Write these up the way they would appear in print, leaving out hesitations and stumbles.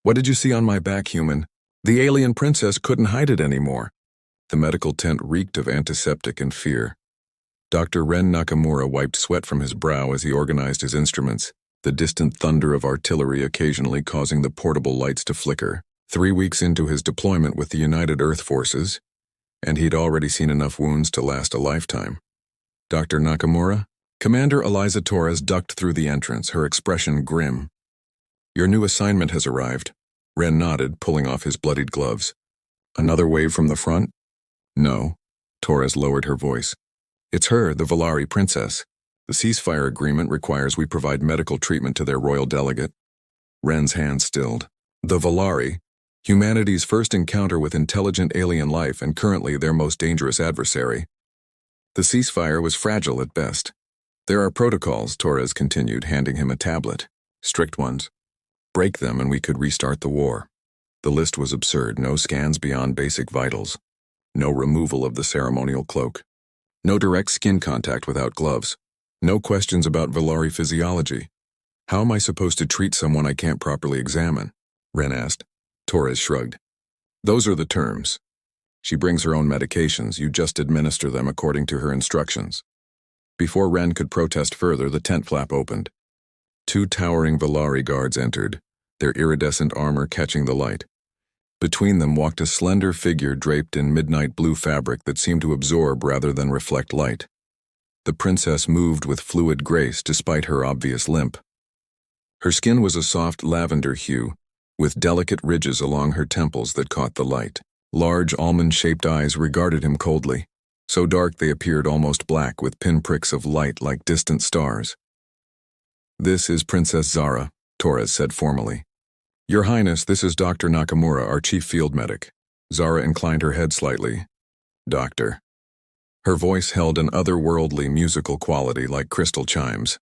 What did you see on my back, human? The alien princess couldn't hide it anymore. The medical tent reeked of antiseptic and fear. Dr. Ren Nakamura wiped sweat from his brow as he organized his instruments, the distant thunder of artillery occasionally causing the portable lights to flicker. 3 weeks into his deployment with the United Earth Forces, and he'd already seen enough wounds to last a lifetime. Dr. Nakamura? Commander Eliza Torres ducked through the entrance, her expression grim. Your new assignment has arrived. Ren nodded, pulling off his bloodied gloves. Another wave from the front? No. Torres lowered her voice. It's her, the Valari princess. The ceasefire agreement requires we provide medical treatment to their royal delegate. Ren's hand stilled. The Valari, humanity's first encounter with intelligent alien life and currently their most dangerous adversary. The ceasefire was fragile at best. There are protocols, Torres continued, handing him a tablet. Strict ones. Break them and we could restart the war. The list was absurd. No scans beyond basic vitals. No removal of the ceremonial cloak. No direct skin contact without gloves. No questions about Valari physiology. How am I supposed to treat someone I can't properly examine? Ren asked. Torres shrugged. Those are the terms. She brings her own medications. You just administer them according to her instructions. Before Ren could protest further, the tent flap opened. 2 towering Valari guards entered, their iridescent armor catching the light. Between them walked a slender figure draped in midnight blue fabric that seemed to absorb rather than reflect light. The princess moved with fluid grace despite her obvious limp. Her skin was a soft lavender hue, with delicate ridges along her temples that caught the light. Large almond-shaped eyes regarded him coldly, so dark they appeared almost black with pinpricks of light like distant stars. This is Princess Zara, Torres said formally. Your Highness, this is Dr. Nakamura, our chief field medic. Zara inclined her head slightly. Doctor. Her voice held an otherworldly musical quality like crystal chimes.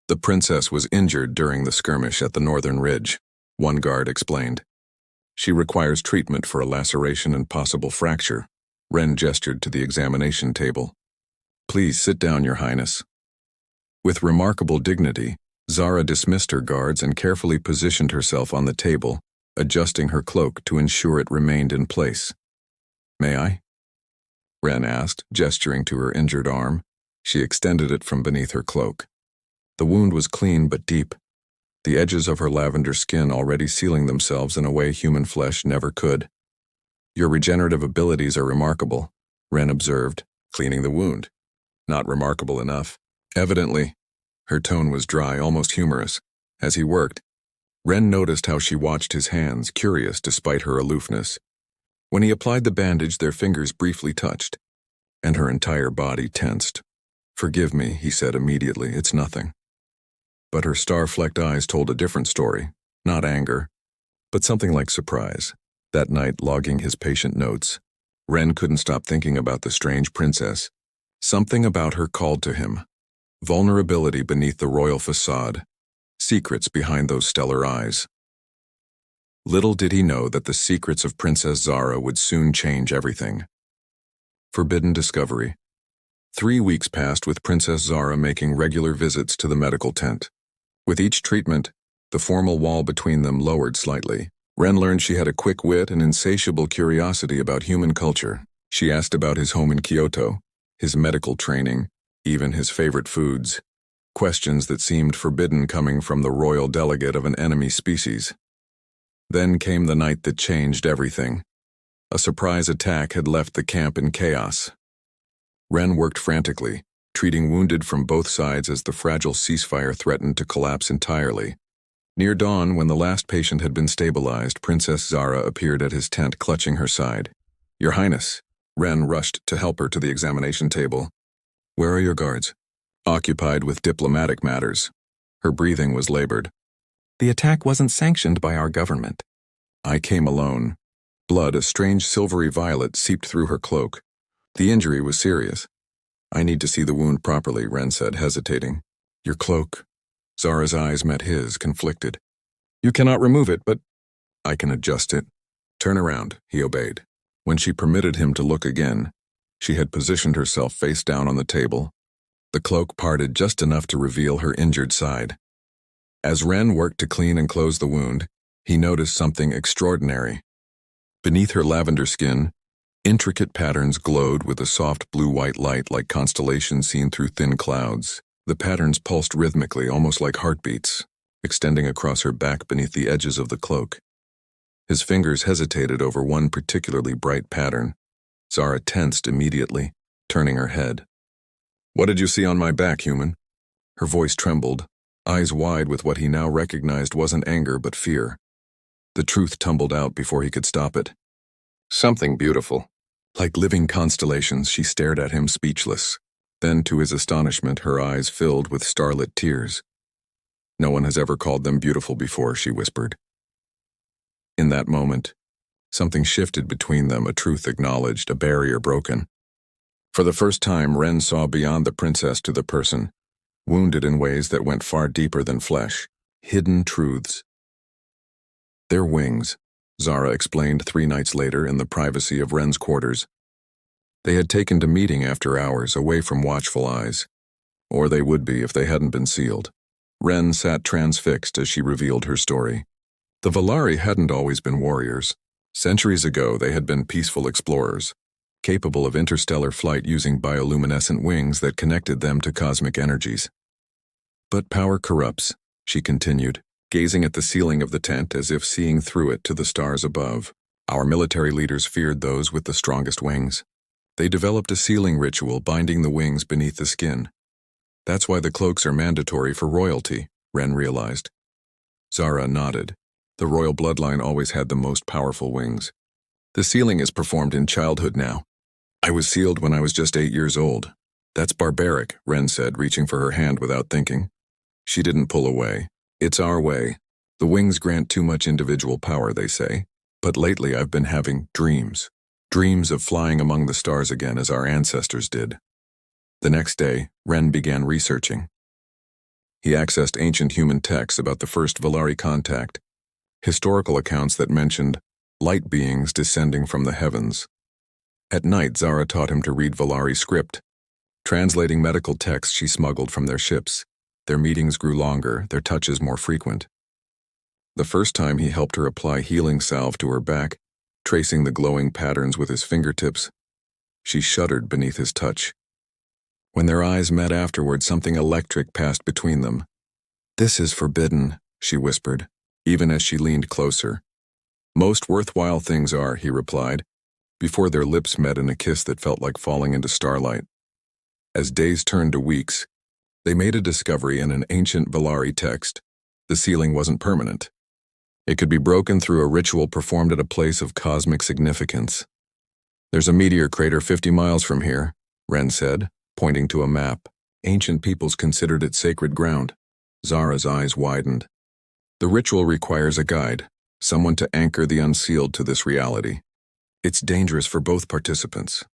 The princess was injured during the skirmish at the northern ridge, one guard explained. She requires treatment for a laceration and possible fracture. Ren gestured to the examination table. Please sit down, Your Highness. With remarkable dignity, Zara dismissed her guards and carefully positioned herself on the table, adjusting her cloak to ensure it remained in place. May I? Ren asked, gesturing to her injured arm. She extended it from beneath her cloak. The wound was clean but deep, the edges of her lavender skin already sealing themselves in a way human flesh never could. Your regenerative abilities are remarkable, Ren observed, cleaning the wound. Not remarkable enough. Evidently. Her tone was dry, almost humorous. As he worked, Ren noticed how she watched his hands, curious despite her aloofness. When he applied the bandage, their fingers briefly touched, and her entire body tensed. Forgive me, he said immediately, it's nothing. But her star-flecked eyes told a different story, not anger, but something like surprise. That night, logging his patient notes, Ren couldn't stop thinking about the strange princess. Something about her called to him. Vulnerability beneath the royal facade, secrets behind those stellar eyes. Little did he know that the secrets of Princess Zara would soon change everything. Forbidden discovery. 3 weeks passed with Princess Zara making regular visits to the medical tent. With each treatment, the formal wall between them lowered slightly. Ren learned she had a quick wit and insatiable curiosity about human culture. She asked about his home in Kyoto, his medical training, even his favorite foods. Questions that seemed forbidden coming from the royal delegate of an enemy species. Then came the night that changed everything. A surprise attack had left the camp in chaos. Ren worked frantically, treating wounded from both sides as the fragile ceasefire threatened to collapse entirely. Near dawn, when the last patient had been stabilized, Princess Zara appeared at his tent, clutching her side. Your Highness. Ren rushed to help her to the examination table. Where are your guards? Occupied with diplomatic matters. Her breathing was labored. The attack wasn't sanctioned by our government. I came alone. Blood, a strange silvery violet, seeped through her cloak. The injury was serious. I need to see the wound properly, Ren said, hesitating. Your cloak. Zara's eyes met his, conflicted. You cannot remove it, but I can adjust it. Turn around, he obeyed. When she permitted him to look again, she had positioned herself face down on the table. The cloak parted just enough to reveal her injured side. As Ren worked to clean and close the wound, he noticed something extraordinary. Beneath her lavender skin, intricate patterns glowed with a soft blue-white light like constellations seen through thin clouds. The patterns pulsed rhythmically, almost like heartbeats, extending across her back beneath the edges of the cloak. His fingers hesitated over one particularly bright pattern. Zara tensed immediately, turning her head. "What did you see on my back, human?" Her voice trembled, eyes wide with what he now recognized wasn't anger but fear. The truth tumbled out before he could stop it. "Something beautiful." Like living constellations, she stared at him speechless. Then, to his astonishment, her eyes filled with starlit tears. "No one has ever called them beautiful before," she whispered. In that moment, something shifted between them, a truth acknowledged, a barrier broken. For the first time, Ren saw beyond the princess to the person, wounded in ways that went far deeper than flesh, hidden truths. "Their wings," Zara explained 3 nights later in the privacy of Ren's quarters. They had taken to meeting after hours, away from watchful eyes. Or they would be if they hadn't been sealed. Ren sat transfixed as she revealed her story. The Valari hadn't always been warriors. Centuries ago, they had been peaceful explorers, capable of interstellar flight using bioluminescent wings that connected them to cosmic energies. "But power corrupts," she continued, gazing at the ceiling of the tent as if seeing through it to the stars above. "Our military leaders feared those with the strongest wings. They developed a sealing ritual binding the wings beneath the skin. That's why the cloaks are mandatory for royalty," Ren realized. Zara nodded. The royal bloodline always had the most powerful wings. "The sealing is performed in childhood now. I was sealed when I was just 8 years old." "That's barbaric," Ren said, reaching for her hand without thinking. She didn't pull away. "It's our way. The wings grant too much individual power, they say. But lately I've been having dreams. Dreams of flying among the stars again as our ancestors did." The next day, Ren began researching. He accessed ancient human texts about the first Valari contact, historical accounts that mentioned light beings descending from the heavens. At night, Zara taught him to read Valari script, translating medical texts she smuggled from their ships. Their meetings grew longer, their touches more frequent. The first time he helped her apply healing salve to her back, tracing the glowing patterns with his fingertips. She shuddered beneath his touch. When their eyes met afterward, something electric passed between them. "This is forbidden," she whispered, even as she leaned closer. "Most worthwhile things are," he replied, before their lips met in a kiss that felt like falling into starlight. As days turned to weeks, they made a discovery in an ancient Valari text. The sealing wasn't permanent. It could be broken through a ritual performed at a place of cosmic significance. "There's a meteor crater 50 miles from here," Ren said, pointing to a map. Ancient peoples considered it sacred ground. Zara's eyes widened. "The ritual requires a guide, someone to anchor the unsealed to this reality. It's dangerous for both participants."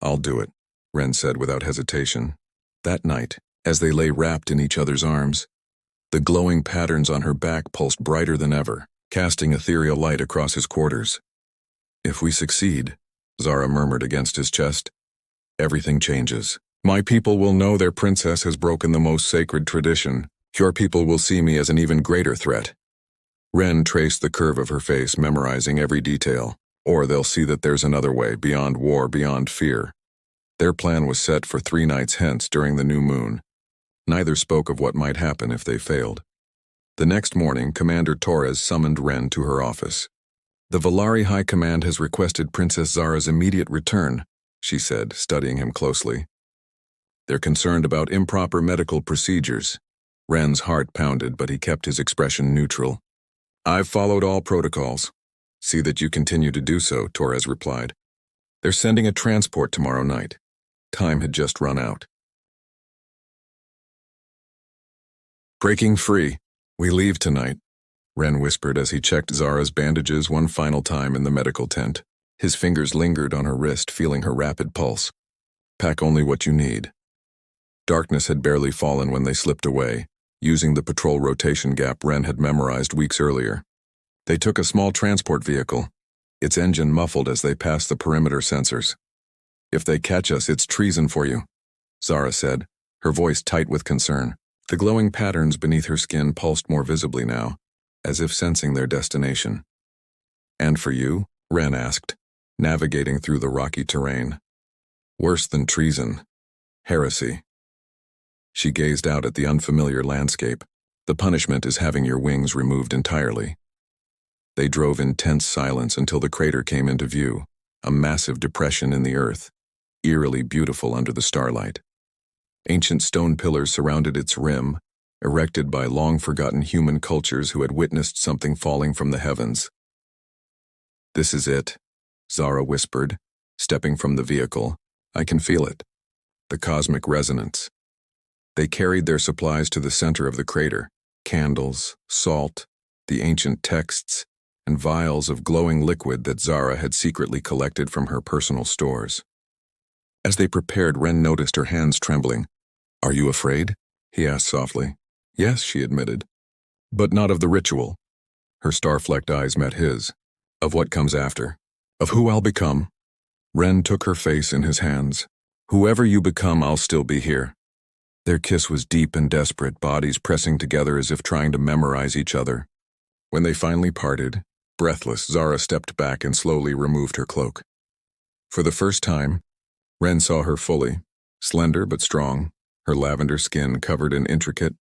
"I'll do it," Ren said without hesitation. That night, as they lay wrapped in each other's arms, the glowing patterns on her back pulsed brighter than ever, casting ethereal light across his quarters. "If we succeed," Zara murmured against his chest, "everything changes. My people will know their princess has broken the most sacred tradition. Your people will see me as an even greater threat." Ren traced the curve of her face, memorizing every detail. "Or they'll see that there's another way, beyond war, beyond fear." Their plan was set for 3 nights hence during the new moon. Neither spoke of what might happen if they failed. The next morning, Commander Torres summoned Ren to her office. "The Valari High Command has requested Princess Zara's immediate return," she said, studying him closely. "They're concerned about improper medical procedures." Ren's heart pounded, but he kept his expression neutral. "I've followed all protocols." "See that you continue to do so," Torres replied. "They're sending a transport tomorrow night." Time had just run out. "Breaking free. We leave tonight," Ren whispered as he checked Zara's bandages one final time in the medical tent. His fingers lingered on her wrist, feeling her rapid pulse. "Pack only what you need." Darkness had barely fallen when they slipped away, using the patrol rotation gap Ren had memorized weeks earlier. They took a small transport vehicle, its engine muffled as they passed the perimeter sensors. "If they catch us, it's treason for you," Zara said, her voice tight with concern. The glowing patterns beneath her skin pulsed more visibly now, as if sensing their destination. "And for you?" Ren asked, navigating through the rocky terrain. "Worse than treason. Heresy." She gazed out at the unfamiliar landscape. "The punishment is having your wings removed entirely." They drove in tense silence until the crater came into view, a massive depression in the earth, eerily beautiful under the starlight. Ancient stone pillars surrounded its rim, erected by long-forgotten human cultures who had witnessed something falling from the heavens. "This is it," Zara whispered, stepping from the vehicle. "I can feel it. The cosmic resonance." They carried their supplies to the center of the crater: candles, salt, the ancient texts, and vials of glowing liquid that Zara had secretly collected from her personal stores. As they prepared, Ren noticed her hands trembling. "Are you afraid?" he asked softly. "Yes," she admitted. "But not of the ritual." Her star-flecked eyes met his. "Of what comes after. Of who I'll become." Ren took her face in his hands. "Whoever you become, I'll still be here." Their kiss was deep and desperate, bodies pressing together as if trying to memorize each other. When they finally parted, breathless, Zara stepped back and slowly removed her cloak. For the first time, Ren saw her fully, slender but strong, her lavender skin covered in intricate,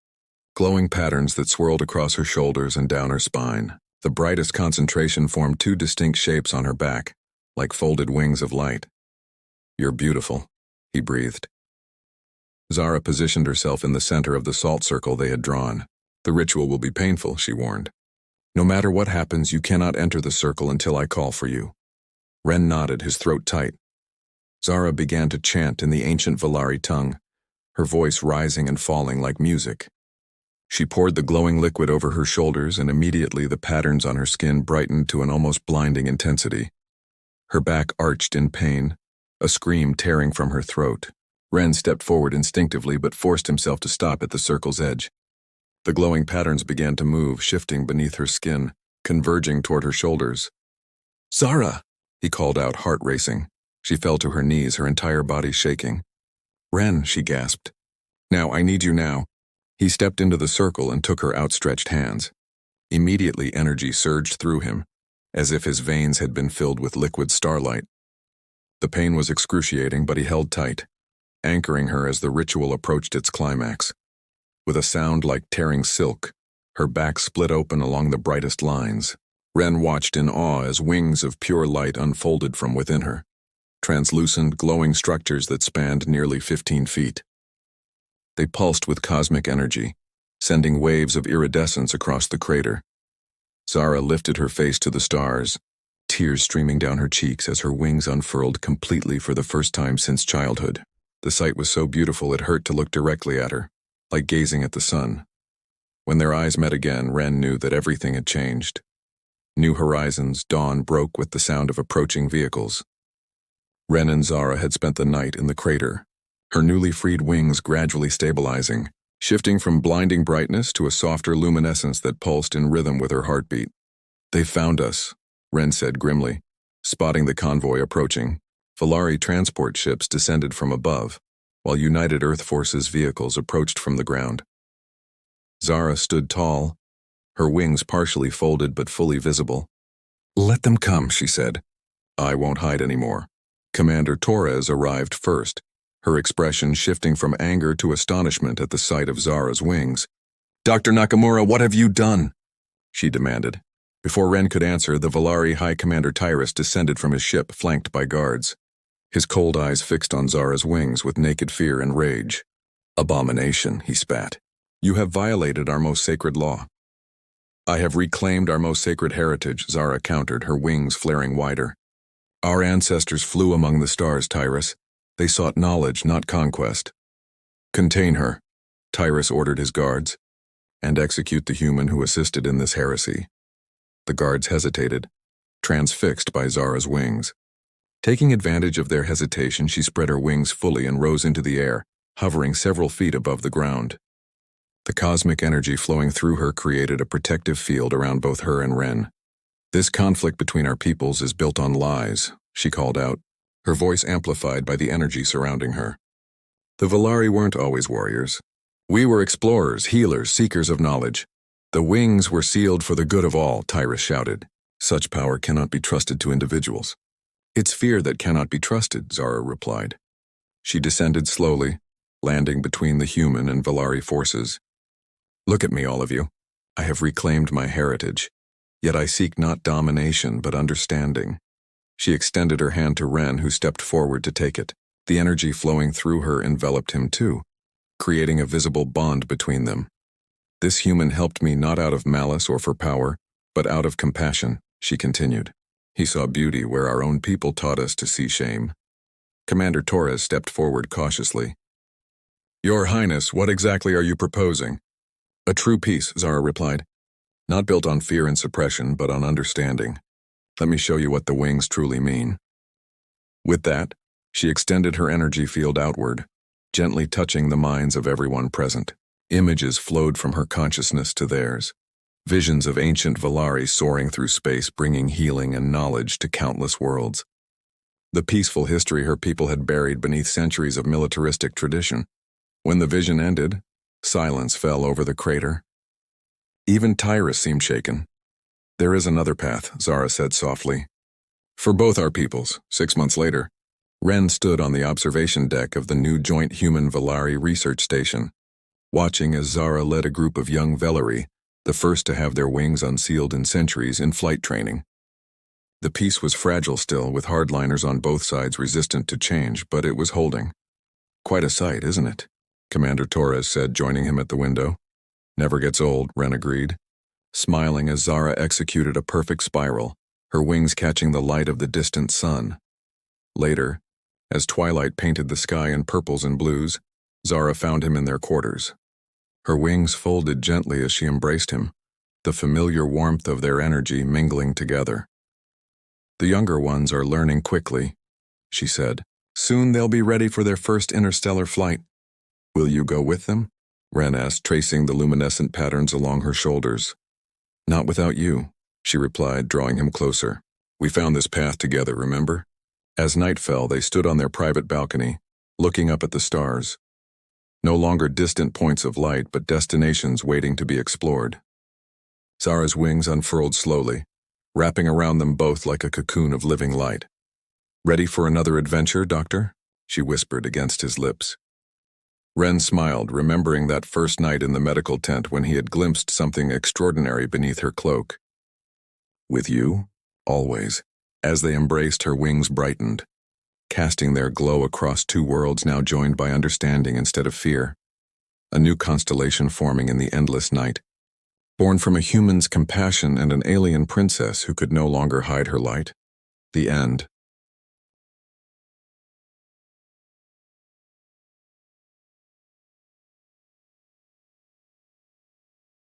glowing patterns that swirled across her shoulders and down her spine. The brightest concentration formed two distinct shapes on her back, like folded wings of light. "You're beautiful," he breathed. Zara positioned herself in the center of the salt circle they had drawn. "The ritual will be painful," she warned. "No matter what happens, you cannot enter the circle until I call for you." Ren nodded, his throat tight. Zara began to chant in the ancient Valari tongue, her voice rising and falling like music. She poured the glowing liquid over her shoulders, and immediately the patterns on her skin brightened to an almost blinding intensity. Her back arched in pain, a scream tearing from her throat. Ren stepped forward instinctively but forced himself to stop at the circle's edge. The glowing patterns began to move, shifting beneath her skin, converging toward her shoulders. "Zara!" he called out, heart racing. She fell to her knees, her entire body shaking. "Ren," she gasped. "Now, I need you now." He stepped into the circle and took her outstretched hands. Immediately, energy surged through him, as if his veins had been filled with liquid starlight. The pain was excruciating, but he held tight, anchoring her as the ritual approached its climax. With a sound like tearing silk, her back split open along the brightest lines. Ren watched in awe as wings of pure light unfolded from within her, translucent, glowing structures that spanned nearly 15 feet. They pulsed with cosmic energy, sending waves of iridescence across the crater. Zara lifted her face to the stars, tears streaming down her cheeks as her wings unfurled completely for the first time since childhood. The sight was so beautiful it hurt to look directly at her, like gazing at the sun. When their eyes met again, Ren knew that everything had changed. New horizons, dawn broke with the sound of approaching vehicles. Ren and Zara had spent the night in the crater, her newly freed wings gradually stabilizing, shifting from blinding brightness to a softer luminescence that pulsed in rhythm with her heartbeat. "They found us," Ren said grimly, spotting the convoy approaching. Valari transport ships descended from above, while United Earth Forces vehicles approached from the ground. Zara stood tall, her wings partially folded but fully visible. "Let them come," she said. "I won't hide anymore." Commander Torres arrived first, her expression shifting from anger to astonishment at the sight of Zara's wings. "Dr. Nakamura, what have you done?" she demanded. Before Ren could answer, the Valari High Commander Tyrus descended from his ship, flanked by guards, his cold eyes fixed on Zara's wings with naked fear and rage. "Abomination," he spat. "You have violated our most sacred law." "I have reclaimed our most sacred heritage," Zara countered, her wings flaring wider. "Our ancestors flew among the stars, Tyrus. They sought knowledge, not conquest." "Contain her," Tyrus ordered his guards, "and execute the human who assisted in this heresy." The guards hesitated, transfixed by Zara's wings. Taking advantage of their hesitation, she spread her wings fully and rose into the air, hovering several feet above the ground. The cosmic energy flowing through her created a protective field around both her and Ren. "This conflict between our peoples is built on lies," she called out, her voice amplified by the energy surrounding her. "The Valari weren't always warriors. We were explorers, healers, seekers of knowledge. The wings were sealed for the good of all, Tyrus shouted. Such power cannot be trusted to individuals. It's fear that cannot be trusted, Zara replied. She descended slowly, landing between the human and Valari forces. Look at me, all of you. I have reclaimed my heritage. Yet I seek not domination, but understanding. She extended her hand to Ren, who stepped forward to take it. The energy flowing through her enveloped him too, creating a visible bond between them. This human helped me not out of malice or for power, but out of compassion, she continued. He saw beauty where our own people taught us to see shame. Commander Torres stepped forward cautiously. Your Highness, what exactly are you proposing? A true peace, Zara replied. Not built on fear and suppression, but on understanding. Let me show you what the wings truly mean. With that, she extended her energy field outward, gently touching the minds of everyone present. Images flowed from her consciousness to theirs. Visions of ancient Valari soaring through space, bringing healing and knowledge to countless worlds. The peaceful history her people had buried beneath centuries of militaristic tradition. When the vision ended, silence fell over the crater. Even Tyrus seemed shaken. There is another path, Zara said softly. For both our peoples, 6 months later, Ren stood on the observation deck of the new joint human-Valari research station, watching as Zara led a group of young Velari, the first to have their wings unsealed in centuries, in flight training. The peace was fragile still, with hardliners on both sides resistant to change, but it was holding. Quite a sight, isn't it? Commander Torres said, joining him at the window. Never gets old, Ren agreed, smiling as Zara executed a perfect spiral, her wings catching the light of the distant sun. Later, as twilight painted the sky in purples and blues, Zara found him in their quarters. Her wings folded gently as she embraced him, the familiar warmth of their energy mingling together. The younger ones are learning quickly, she said. Soon they'll be ready for their first interstellar flight. Will you go with them? Ren asked, tracing the luminescent patterns along her shoulders. Not without you, she replied, drawing him closer. We found this path together, remember? As night fell, they stood on their private balcony, looking up at the stars. No longer distant points of light, but destinations waiting to be explored. Zara's wings unfurled slowly, wrapping around them both like a cocoon of living light. Ready for another adventure, Doctor? She whispered against his lips. Ren smiled, remembering that first night in the medical tent when he had glimpsed something extraordinary beneath her cloak. With you? Always. As they embraced, her wings brightened, casting their glow across two worlds now joined by understanding instead of fear. A new constellation forming in the endless night. Born from a human's compassion and an alien princess who could no longer hide her light. The end.